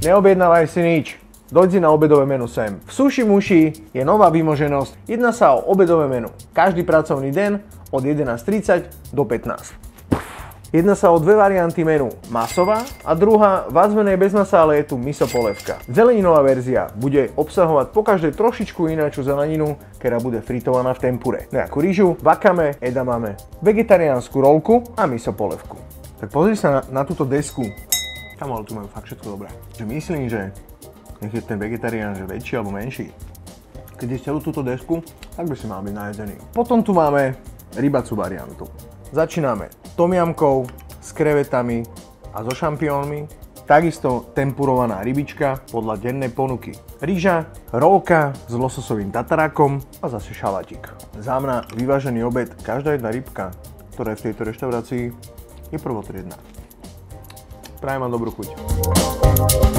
Neobjednávaj si nič. Doď si na obedové menu sem. V Sushi Mushi je nová vymoženosť. Jedná sa o obedové menu. Každý pracovný deň od 11:30 do 15. Jedná sa o dve varianty menu. Masová a druhá viac menej bez masa, ale je tu miso polevka. Zeleninová verzia bude obsahovať pokaždé trošičku ináču zeleninu, ktorá bude fritovaná v tempure. Nejakú rýžu, wakame, edamame, vegetariánsku rolku a miso polevku. Tak pozri sa na túto desku. Tam ale tu majú fakt všetko dobré. Že myslím, že nech je ten vegetarián že väčší alebo menší. Keď je celú túto desku, tak by si mal byť najedený. Potom tu máme rybacú variantu. Začíname tomiamkou s krevetami a so šampiónmi. Takisto tempurovaná rybička podľa dennej ponuky. Rýža, rolka s lososovým tatarákom a zase šalatík. Za mňa vyvážený obed, každá jedna rybka, ktorá je v tejto reštaurácii, je prvotriedna. Prajem vám dobrú chuť.